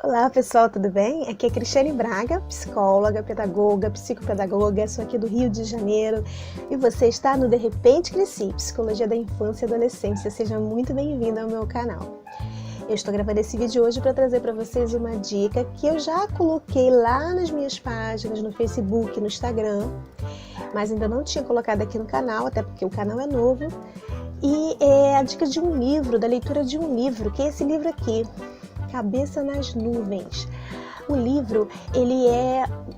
Olá pessoal, tudo bem? Aqui é Cristiane Braga, psicóloga, pedagoga, psicopedagoga, sou aqui do Rio de Janeiro e você está no De Repente Cresci, Psicologia da Infância e Adolescência. Seja muito bem-vindo ao meu canal. Eu estou gravando esse vídeo hoje para trazer para vocês uma dica que eu já coloquei lá nas minhas páginas, no Facebook, no Instagram, mas ainda não tinha colocado aqui no canal, até porque o canal é novo. E é a dica de um livro, da leitura de um livro, que é esse livro aqui, Cabeça nas Nuvens. O livro,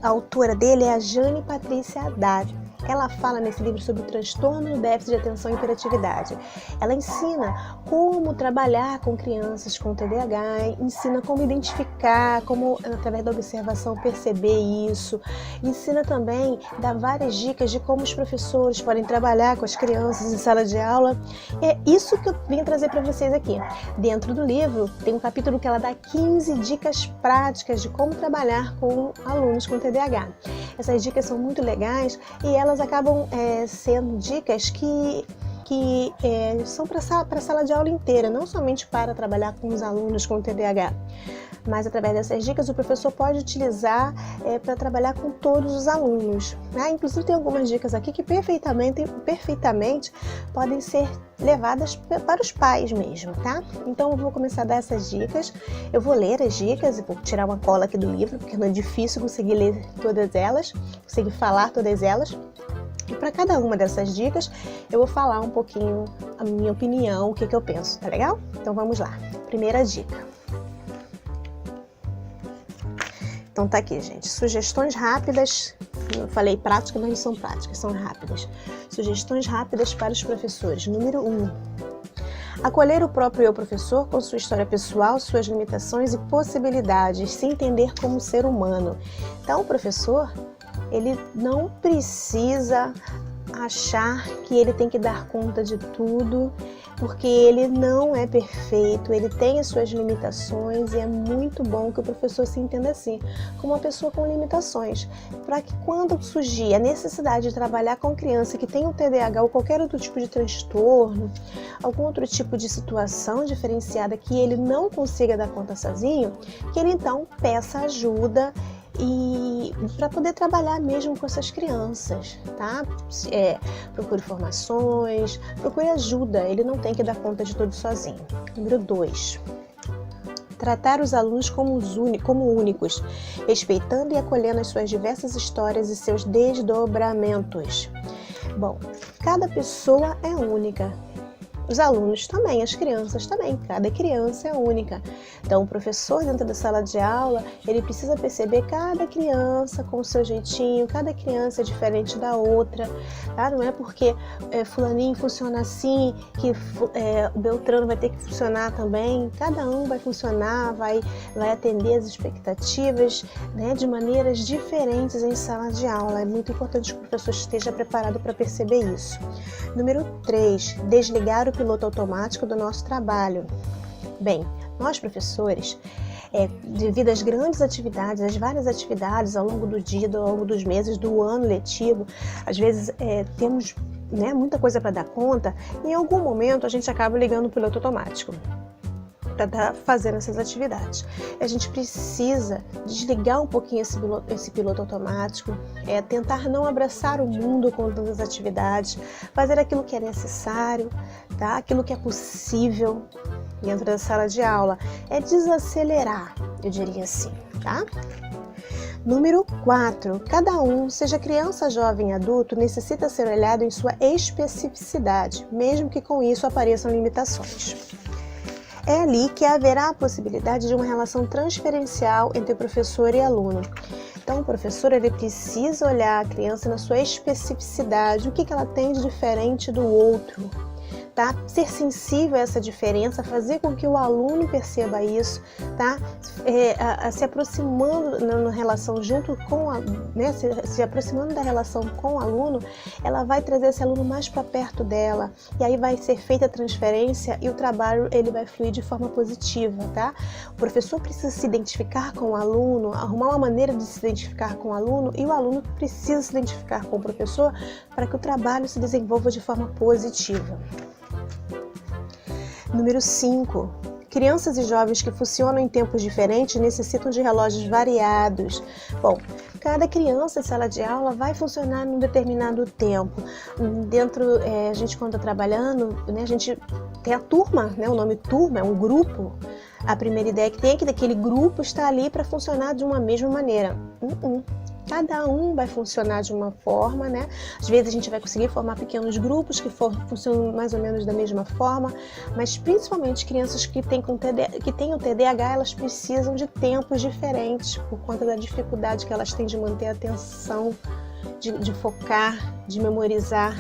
a autora dele é a Jane Patrícia Haddad. Ela fala nesse livro sobre o transtorno do déficit de atenção e hiperatividade. Ela ensina como trabalhar com crianças com TDAH, ensina como identificar, como através da observação perceber isso, ensina também, dá várias dicas de como os professores podem trabalhar com as crianças em sala de aula. É isso que eu vim trazer para vocês aqui. Dentro do livro tem um capítulo que ela dá 15 dicas práticas de como trabalhar com alunos com TDAH. Essas dicas são muito legais e elas acabam sendo dicas que são para a sala de aula inteira, não somente para trabalhar com os alunos com TDAH, mas através dessas dicas o professor pode utilizar para trabalhar com todos os alunos. Inclusive tem algumas dicas aqui que perfeitamente podem ser levadas para os pais mesmo, tá? Então eu vou começar a dar essas dicas, eu vou ler as dicas e vou tirar uma cola aqui do livro, porque não é difícil conseguir ler todas elas, conseguir falar todas elas. E para cada uma dessas dicas, eu vou falar um pouquinho a minha opinião, o que eu penso, tá legal? Então vamos lá. Primeira dica. Então tá aqui, gente. Sugestões rápidas. Eu falei prática, mas não são práticas, são rápidas. Sugestões rápidas para os professores. Número 1. Acolher o próprio eu professor com sua história pessoal, suas limitações e possibilidades, se entender como ser humano. Então o professor, ele não precisa achar que ele tem que dar conta de tudo, porque ele não é perfeito, ele tem as suas limitações e é muito bom que o professor se entenda assim, como uma pessoa com limitações, para que quando surgir a necessidade de trabalhar com criança que tem um TDAH ou qualquer outro tipo de transtorno, algum outro tipo de situação diferenciada que ele não consiga dar conta sozinho, que ele então peça ajuda e para poder trabalhar mesmo com essas crianças, tá? Procure informações, procure ajuda, ele não tem que dar conta de tudo sozinho. Número 2. Tratar os alunos como únicos, respeitando e acolhendo as suas diversas histórias e seus desdobramentos. Bom, cada pessoa é única. Os alunos também, as crianças também, cada criança é única. Então o professor dentro da sala de aula, ele precisa perceber cada criança com o seu jeitinho, cada criança é diferente da outra, tá? Não é porque fulaninho funciona assim, que o Beltrano vai ter que funcionar também. Cada um vai funcionar, vai atender as expectativas, né, de maneiras diferentes em sala de aula. É muito importante que o professor esteja preparado para perceber isso. Número 3, desligar o piloto automático do nosso trabalho. Bem, nós professores, devido às grandes atividades, às várias atividades ao longo do dia, ao longo dos meses, do ano letivo, às vezes temos muita coisa para dar conta, e em algum momento a gente acaba ligando o piloto automático para estar fazendo essas atividades. A gente precisa desligar um pouquinho esse piloto automático, tentar não abraçar o mundo com tantas atividades, fazer aquilo que é necessário, tá? Aquilo que é possível dentro da sala de aula, desacelerar, eu diria assim, tá? Número 4. Cada um, seja criança, jovem, adulto, necessita ser olhado em sua especificidade, mesmo que com isso apareçam limitações. É ali que haverá a possibilidade de uma relação transferencial entre professor e aluno. Então, o professor ele precisa olhar a criança na sua especificidade, o que ela tem de diferente do outro, tá? Ser sensível a essa diferença, fazer com que o aluno perceba isso, tá? Se aproximando na relação junto com se aproximando da relação com o aluno, ela vai trazer esse aluno mais para perto dela, e aí vai ser feita a transferência e o trabalho ele vai fluir de forma positiva, tá? O professor precisa se identificar com o aluno, arrumar uma maneira de se identificar com o aluno, e o aluno precisa se identificar com o professor para que o trabalho se desenvolva de forma positiva. Número 5. Crianças e jovens que funcionam em tempos diferentes necessitam de relógios variados. Bom, cada criança em sala de aula vai funcionar num determinado tempo. A gente quando está trabalhando, né, a gente tem a turma, né, o nome turma é um grupo. A primeira ideia que tem é que daquele grupo está ali para funcionar de uma mesma maneira. Cada um vai funcionar de uma forma, né? Às vezes a gente vai conseguir formar pequenos grupos que funcionam mais ou menos da mesma forma, mas principalmente crianças que têm o TDAH, elas precisam de tempos diferentes por conta da dificuldade que elas têm de manter a atenção, de focar, de memorizar.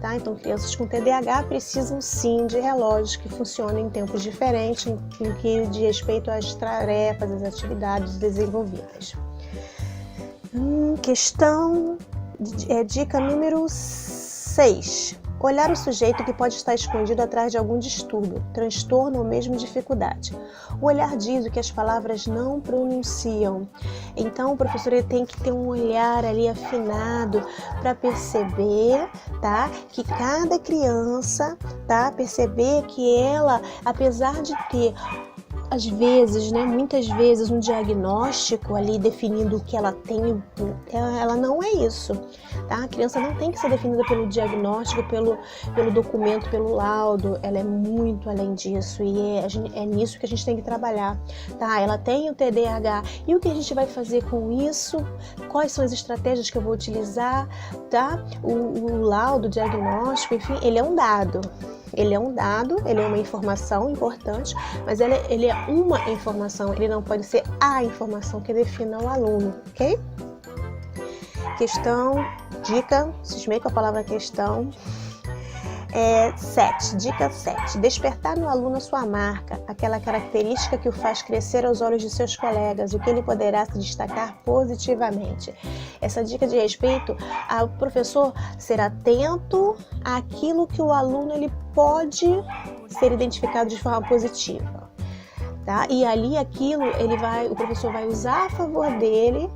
Tá? Então, crianças com TDAH precisam sim de relógios que funcionem em tempos diferentes, em que diz respeito às tarefas, às atividades desenvolvidas. Dica número 6. Olhar o sujeito que pode estar escondido atrás de algum distúrbio, transtorno ou mesmo dificuldade. O olhar diz o que as palavras não pronunciam. Então, o professor ele tem que ter um olhar ali afinado para perceber, tá, que cada criança, tá, perceber que ela, apesar de ter às vezes, né, muitas vezes um diagnóstico ali definindo o que ela tem, ela não é isso, tá? A criança não tem que ser definida pelo diagnóstico, pelo documento, pelo laudo, ela é muito além disso e é nisso que a gente tem que trabalhar, tá? Ela tem o TDAH e o que a gente vai fazer com isso? Quais são as estratégias que eu vou utilizar, tá? O laudo, o diagnóstico, enfim, ele é um dado. Ele é uma informação importante, mas ele é uma informação, ele não pode ser a informação que defina o aluno, ok? Dica, cismei com a palavra questão. 7. Dica 7. Despertar no aluno a sua marca, aquela característica que o faz crescer aos olhos de seus colegas, o que ele poderá se destacar positivamente. Essa dica diz respeito ao professor ser atento àquilo que o aluno ele pode ser identificado de forma positiva. Tá? E ali o professor vai usar a favor dele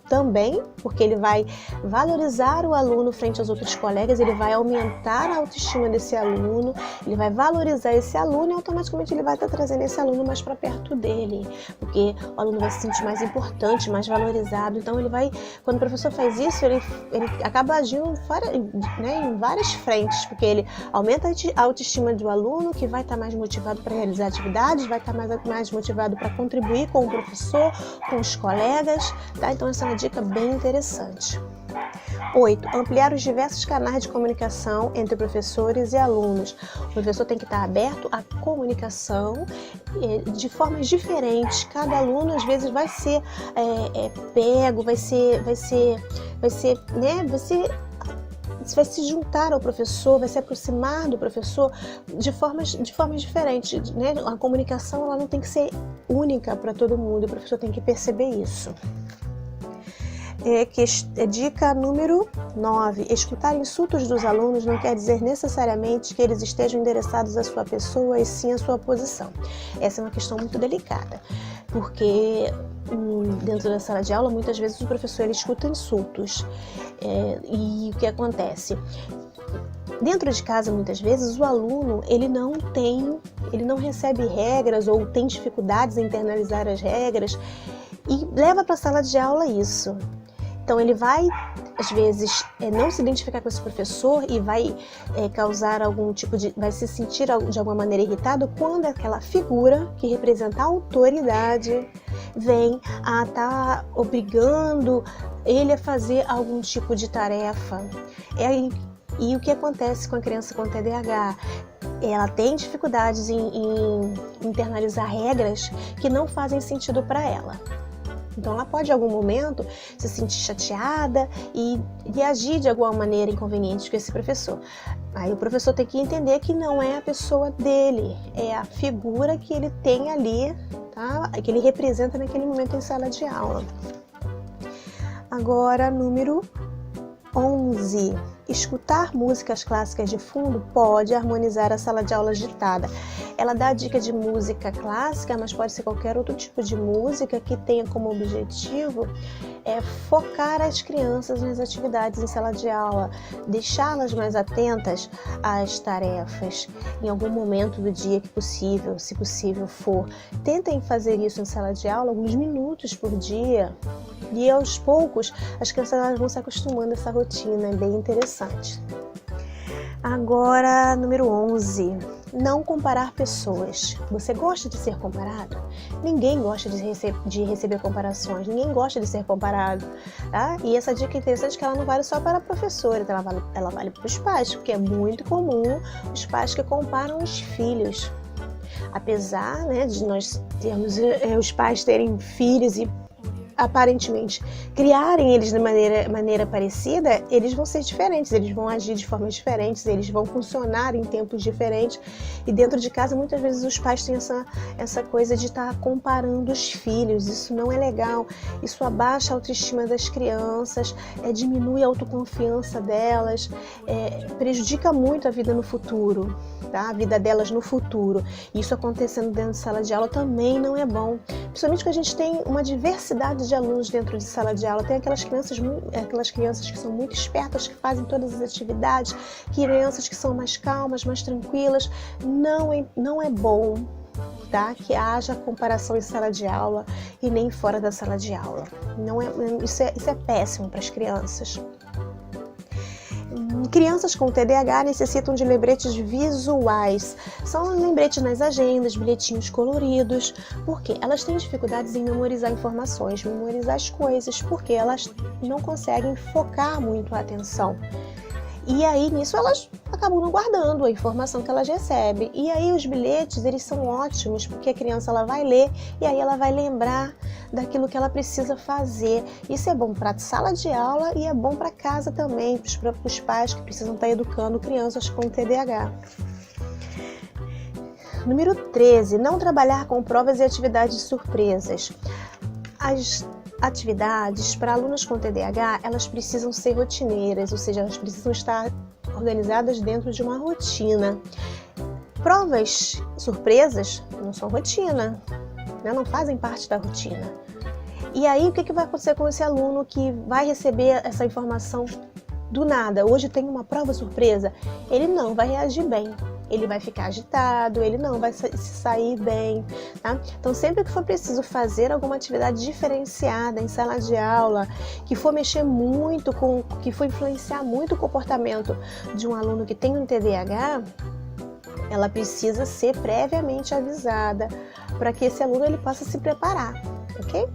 também, porque ele vai valorizar o aluno frente aos outros colegas, ele vai aumentar a autoestima desse aluno, ele vai valorizar esse aluno e automaticamente ele vai estar trazendo esse aluno mais para perto dele, porque o aluno vai se sentir mais importante, mais valorizado. Então quando o professor faz isso, ele acaba agindo em várias frentes, porque ele aumenta a autoestima do aluno, que vai estar mais motivado para realizar atividades, vai estar mais motivado para contribuir com o professor, com os colegas, tá? Então essa é uma dica bem interessante. 8. Ampliar os diversos canais de comunicação entre professores e alunos. O professor tem que estar aberto à comunicação de formas diferentes. Cada aluno às vezes vai ser pego, vai se juntar ao professor, vai se aproximar do professor de formas diferentes, né? A comunicação ela não tem que ser única para todo mundo, o professor tem que perceber isso. Dica número 9. Escutar insultos dos alunos não quer dizer necessariamente que eles estejam endereçados à sua pessoa e sim à sua posição. Essa é uma questão muito delicada, porque dentro da sala de aula, muitas vezes o professor ele escuta insultos. E o que acontece? Dentro de casa, muitas vezes, o aluno ele não recebe regras ou tem dificuldades em internalizar as regras e leva para a sala de aula isso. Então ele vai, às vezes, não se identificar com esse professor e vai causar vai se sentir de alguma maneira irritado quando aquela figura que representa a autoridade vem a estar obrigando ele a fazer algum tipo de tarefa. E o que acontece com a criança com TDAH? Ela tem dificuldades em internalizar regras que não fazem sentido para ela. Então ela pode em algum momento se sentir chateada e agir de alguma maneira inconveniente com esse professor. Aí o professor tem que entender que não é a pessoa dele, é a figura que ele tem ali, tá? Que ele representa naquele momento em sala de aula. Agora, número 11. Escutar músicas clássicas de fundo pode harmonizar a sala de aula agitada. Ela dá a dica de música clássica, mas pode ser qualquer outro tipo de música que tenha como objetivo focar as crianças nas atividades em sala de aula, deixá-las mais atentas às tarefas em algum momento do dia que possível, se possível for. Tentem fazer isso em sala de aula alguns minutos por dia. E aos poucos, as crianças vão se acostumando a essa rotina, é bem interessante. Agora, número 11. Não comparar pessoas. Você gosta de ser comparado? Ninguém gosta de receber comparações, ninguém gosta de ser comparado. Tá? E essa dica é interessante que ela não vale só para a professora, ela vale para os pais, porque é muito comum os pais que comparam os filhos. Apesar, né, de nós termos os pais terem filhos e aparentemente criarem eles de maneira parecida, eles vão ser diferentes, eles vão agir de formas diferentes, eles vão funcionar em tempos diferentes. E dentro de casa, muitas vezes os pais têm essa coisa de estar comparando os filhos. Isso não é legal, isso abaixa a autoestima das crianças, diminui a autoconfiança delas, prejudica muito a vida no futuro, tá? A vida delas no futuro. Isso acontecendo dentro de sala de aula também não é bom, principalmente porque a gente tem uma diversidade de alunos dentro de sala de aula. Tem aquelas crianças que são muito espertas, que fazem todas as atividades, crianças que são mais calmas, mais tranquilas. Não é bom, tá, que haja comparação em sala de aula e nem fora da sala de aula. Isso é péssimo para as crianças. Crianças com TDAH necessitam de lembretes visuais. São lembretes nas agendas, bilhetinhos coloridos, porque elas têm dificuldades em memorizar informações, memorizar as coisas, porque elas não conseguem focar muito a atenção. E aí, nisso, elas acabam não guardando a informação que elas recebem. E aí, os bilhetes, eles são ótimos, porque a criança ela vai ler e aí ela vai lembrar daquilo que ela precisa fazer. Isso é bom para a sala de aula e é bom para casa também, para os pais que precisam estar educando crianças com TDAH. Número 13. Não trabalhar com provas e atividades surpresas. As atividades para alunos com TDAH, elas precisam ser rotineiras, ou seja, elas precisam estar organizadas dentro de uma rotina. Provas surpresas não são rotina, né? Não fazem parte da rotina. E aí, o que vai acontecer com esse aluno que vai receber essa informação do nada? Hoje tem uma prova surpresa. Ele não vai reagir bem. Ele vai ficar agitado, ele não vai se sair bem, tá? Então, sempre que for preciso fazer alguma atividade diferenciada em sala de aula, que for mexer muito que for influenciar muito o comportamento de um aluno que tem um TDAH, ela precisa ser previamente avisada para que esse aluno ele possa se preparar, ok?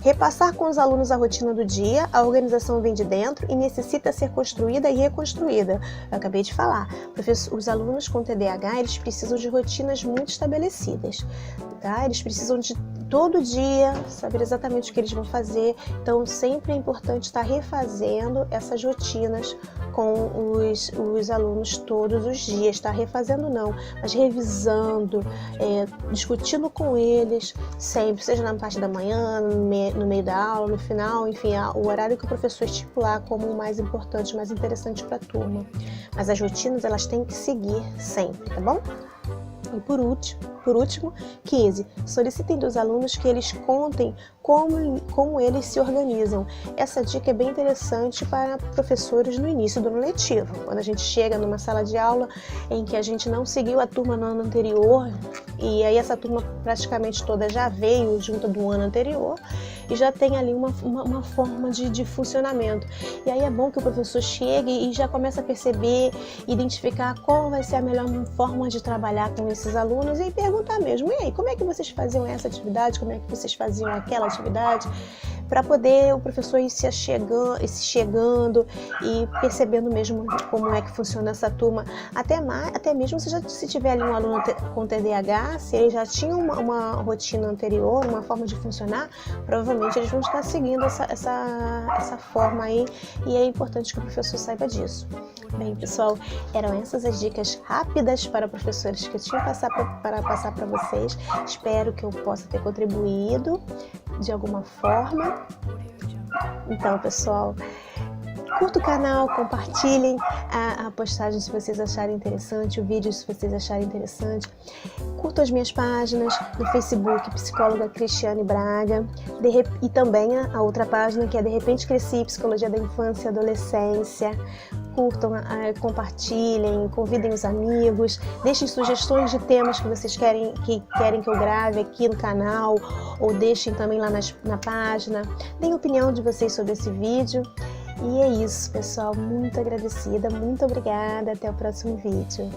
Repassar com os alunos a rotina do dia, a organização vem de dentro e necessita ser construída e reconstruída. Eu acabei de falar, os alunos com TDAH, eles precisam de rotinas muito estabelecidas, tá? Eles precisam de todo dia saber exatamente o que eles vão fazer, então sempre é importante estar refazendo essas rotinas com os alunos todos os dias, tá? Refazendo não, mas revisando, discutindo com eles sempre, seja na parte da manhã, no meio da aula, no final, enfim, o horário que o professor estipular como o mais importante, mais interessante para a turma. Mas as rotinas, elas têm que seguir sempre, tá bom? E por último, 15. Solicitem dos alunos que eles contem como eles se organizam. Essa dica é bem interessante para professores no início do ano letivo. Quando a gente chega numa sala de aula em que a gente não seguiu a turma no ano anterior, e aí essa turma praticamente toda já veio junto do ano anterior, e já tem ali uma forma de funcionamento. E aí é bom que o professor chegue e já comece a perceber, identificar qual vai ser a melhor forma de trabalhar com esses alunos e perguntar mesmo, e aí, como é que vocês faziam essa atividade, como é que vocês faziam aquela atividade, para poder o professor ir se chegando e percebendo mesmo como é que funciona essa turma. Até mesmo se tiver ali um aluno com TDAH, se ele já tinha uma rotina anterior, uma forma de funcionar, provavelmente eles vão estar seguindo essa forma aí, e é importante que o professor saiba disso. Bem, pessoal, eram essas as dicas rápidas para professores que eu tinha para passar para vocês. Espero que eu possa ter contribuído de alguma forma. Então, pessoal, Curta o canal, compartilhem a postagem se vocês acharem interessante, o vídeo se vocês acharem interessante. Curtam as minhas páginas no Facebook, Psicóloga Cristiane Braga, e também a outra página que é De Repente Cresci, Psicologia da Infância e Adolescência. Curtam, compartilhem, convidem os amigos, deixem sugestões de temas que vocês querem que eu grave aqui no canal, ou deixem também lá na página. Deem a opinião de vocês sobre esse vídeo. E é isso, pessoal. Muito agradecida, muito obrigada. Até o próximo vídeo.